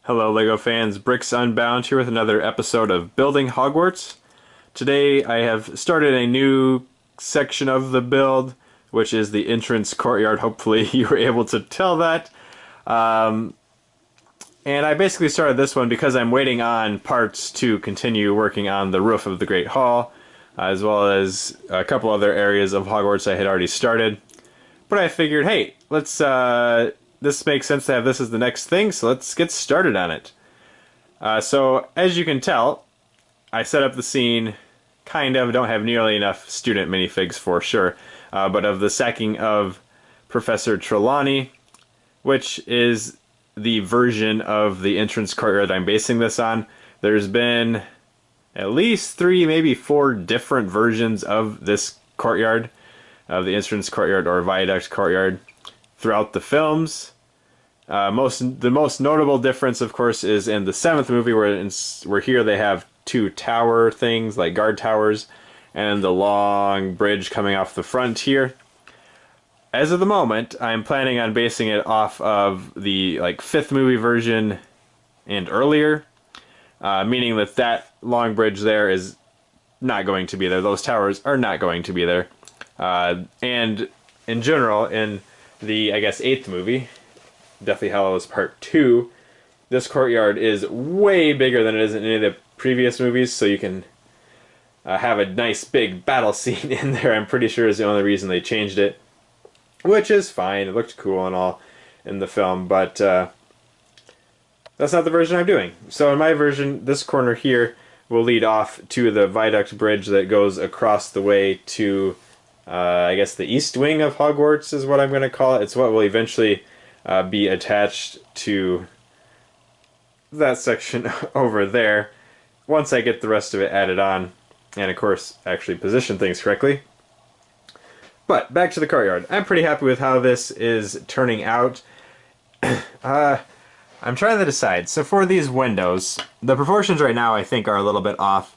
Hello LEGO fans, Bricks Unbound here with another episode of Building Hogwarts. Today I have started a new section of the build, which is the Entrance Courtyard. Hopefully you were able to tell that. And I basically started this one because I'm waiting on parts to continue working on the roof of the Great Hall, as well as a couple other areas of Hogwarts I had already started. But I figured, hey, this makes sense to have this as the next thing, so let's get started on it. So, as you can tell, I set up the scene, kind of, don't have nearly enough student minifigs for sure, but of the sacking of Professor Trelawney, which is the version of the Entrance Courtyard I'm basing this on. There's been at least 3, maybe 4 different versions of this courtyard, of the Entrance Courtyard or Viaduct Courtyard, throughout the films. The most notable difference, of course, is in the 7th movie, where here they have 2 tower things, like guard towers, and the long bridge coming off the front here. As of the moment, I'm planning on basing it off of the 5th movie version and earlier, meaning that long bridge there is not going to be there. Those towers are not going to be there. And in general, in the, I guess, 8th movie, Deathly Hallows Part 2, this courtyard is way bigger than it is in any of the previous movies, so you can have a nice big battle scene in there. I'm pretty sure is the only reason they changed it, which is fine. It looked cool and all in the film, but that's not the version I'm doing. So in my version, this corner here will lead off to the viaduct bridge that goes across the way to I guess the east wing of Hogwarts is what I'm going to call it. It's what will eventually be attached to that section over there once I get the rest of it added on and, of course, actually position things correctly. But back to the courtyard. I'm pretty happy with how this is turning out. I'm trying to decide. So for these windows, the proportions right now I think are a little bit off.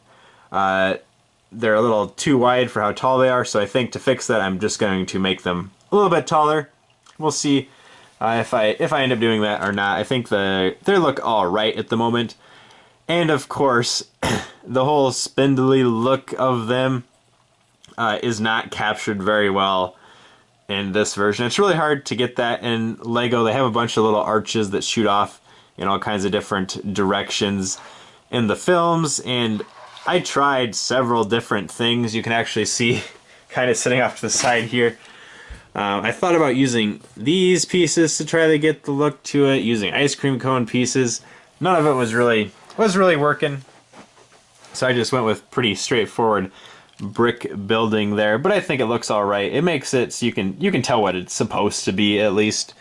They're a little too wide for how tall they are, so I think to fix that I'm just going to make them a little bit taller. We'll see if I end up doing that or not. I think they look all right at the moment. And of course, the whole spindly look of them is not captured very well in this version. It's really hard to get that in LEGO. They have a bunch of little arches that shoot off in all kinds of different directions in the films, and I tried several different things. You can actually see kind of sitting off to the side here. I thought about using these pieces to try to get the look to it, using ice cream cone pieces. None of it was really working. So I just went with pretty straightforward brick building there, but I think it looks all right. It makes it so you can tell what it's supposed to be, at least.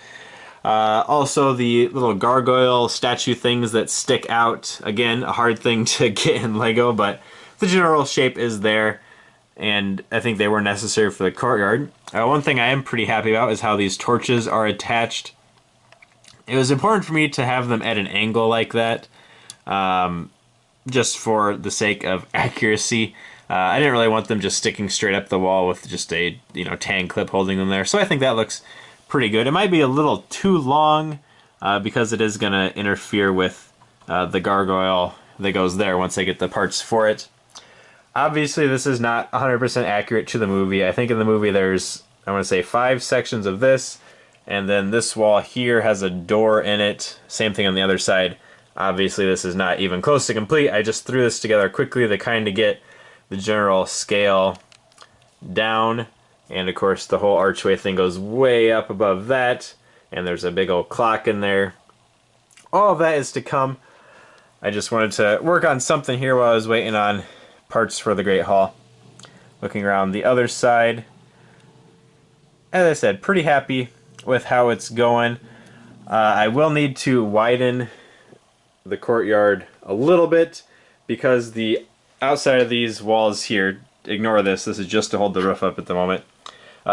Also, the little gargoyle statue things that stick out, again, a hard thing to get in LEGO, but the general shape is there, and I think they were necessary for the courtyard. One thing I am pretty happy about is how these torches are attached. It was important for me to have them at an angle like that, just for the sake of accuracy. I didn't really want them just sticking straight up the wall with just a tan clip holding them there, so I think that looks pretty good. It might be a little too long because it is going to interfere with the gargoyle that goes there once I get the parts for it. Obviously, this is not 100% accurate to the movie. I think in the movie there's, I want to say, 5 sections of this, and then this wall here has a door in it. Same thing on the other side. Obviously, this is not even close to complete. I just threw this together quickly to kind of get the general scale down. And of course the whole archway thing goes way up above that, and there's a big old clock in there. All of that is to come. I just wanted to work on something here while I was waiting on parts for the Great Hall. Looking around the other side, as I said, pretty happy with how it's going. I will need to widen the courtyard a little bit because the outside of these walls here, ignore this is just to hold the roof up at the moment,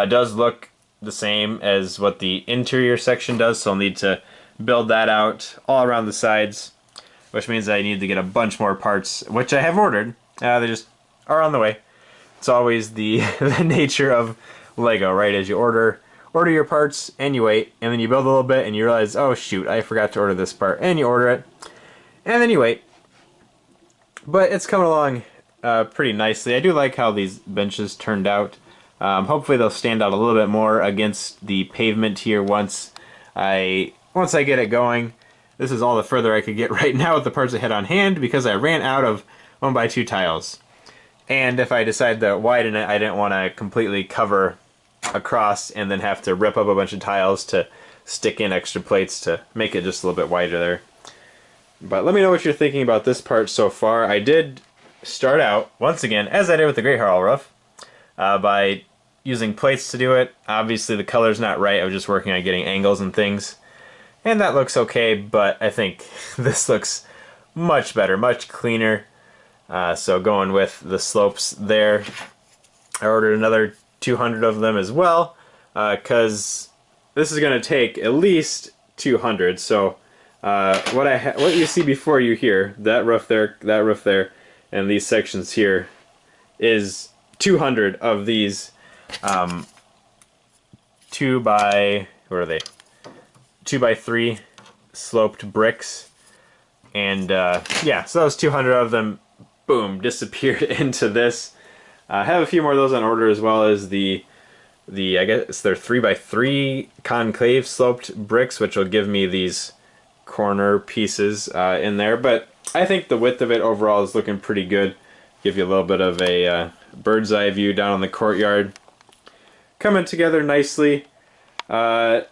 does look the same as what the interior section does, so I'll need to build that out all around the sides, which means I need to get a bunch more parts, which I have ordered. They just are on the way. It's always the nature of LEGO, right? As you order your parts and you wait, and then you build a little bit and you realize, oh shoot, I forgot to order this part, and you order it. And then you wait. But it's coming along pretty nicely. I do like how these benches turned out. Hopefully they'll stand out a little bit more against the pavement here once I get it going. This is all the further I could get right now with the parts I had on hand because I ran out of 1x2 tiles. And if I decide to widen it, I didn't want to completely cover across and then have to rip up a bunch of tiles to stick in extra plates to make it just a little bit wider there. But let me know what you're thinking about this part so far. I did start out, once again, as I did with the Great Hall roof, by using plates to do it. Obviously the color's not right, I was just working on getting angles and things. And that looks okay, but I think this looks much better, much cleaner. So going with the slopes there. I ordered another 200 of them as well, because this is going to take at least 200. So what you see before you here, that roof there, and these sections here, is 200 of these 2x3 sloped bricks, and yeah, so those 200 of them, boom, disappeared into this. I have a few more of those on order, as well as the I guess they're 3x3 concave sloped bricks, which will give me these corner pieces in there. But I think the width of it overall is looking pretty good. Give you a little bit of a bird's eye view down on the courtyard. Coming together nicely. I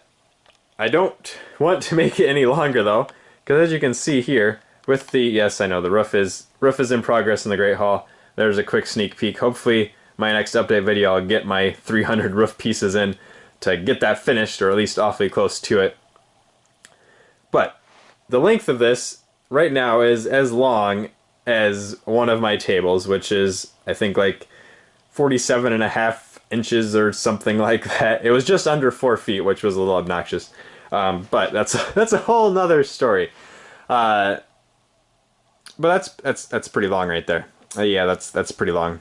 don't want to make it any longer though, because as you can see here, with the, yes I know the roof is in progress in the Great Hall. There's a quick sneak peek. Hopefully my next update video I'll get my 300 roof pieces in to get that finished, or at least awfully close to it. But the length of this right now is as long as one of my tables, which is I think like 47.5 inches or something like that. It was just under 4 feet, which was a little obnoxious. But that's a whole nother story. But that's pretty long right there. Yeah, that's pretty long.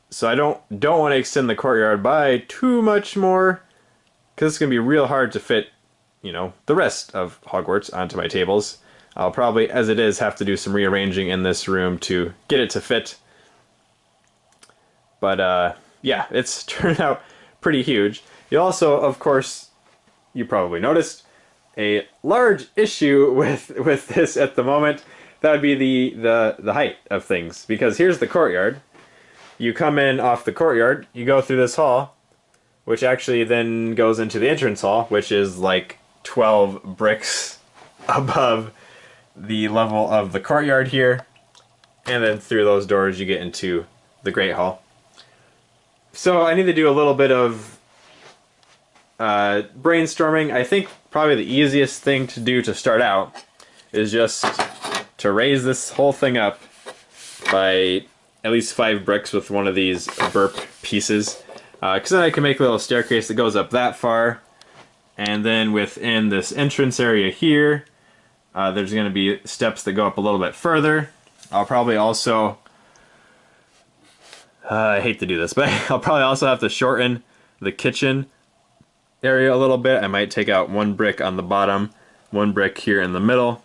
So I don't want to extend the courtyard by too much more, because it's gonna be real hard to fit, you know, the rest of Hogwarts onto my tables. I'll probably, as it is, have to do some rearranging in this room to get it to fit. But yeah, it's turned out pretty huge. You also, of course, you probably noticed a large issue with this at the moment. That would be the height of things, because here's the courtyard. You come in off the courtyard, you go through this hall, which actually then goes into the entrance hall, which is like 12 bricks above the level of the courtyard here, and then through those doors you get into the Great Hall. So I need to do a little bit of brainstorming. I think probably the easiest thing to do to start out is just to raise this whole thing up by at least 5 bricks with one of these burp pieces, because then I can make a little staircase that goes up that far, and then within this entrance area here, there's going to be steps that go up a little bit further. I'll probably also, I hate to do this, but I'll probably also have to shorten the kitchen area a little bit. I might take out 1 brick on the bottom, 1 brick here in the middle.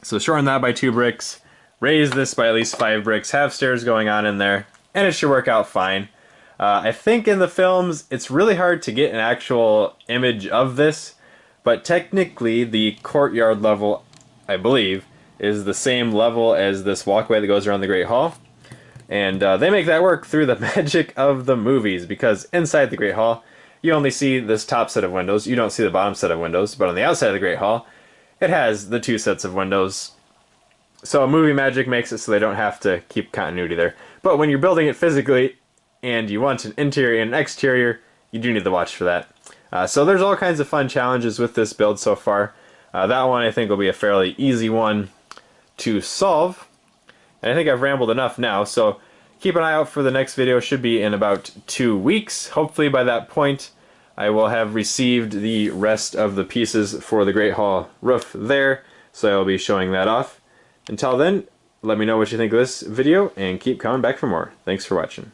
So shorten that by 2 bricks, raise this by at least 5 bricks, have stairs going on in there, and it should work out fine. I think in the films it's really hard to get an actual image of this, but technically the courtyard level, I believe, is the same level as this walkway that goes around the Great Hall. And they make that work through the magic of the movies, because inside the Great Hall you only see this top set of windows, you don't see the bottom set of windows, but on the outside of the Great Hall it has the 2 sets of windows. So movie magic makes it so they don't have to keep continuity there. But when you're building it physically and you want an interior and an exterior, you do need to watch for that. So there's all kinds of fun challenges with this build so far. That one I think will be a fairly easy one to solve. And I think I've rambled enough now, so keep an eye out for the next video. Should be in about 2 weeks. Hopefully by that point I will have received the rest of the pieces for the Great Hall roof there, so I will be showing that off. Until then, let me know what you think of this video, and keep coming back for more. Thanks for watching.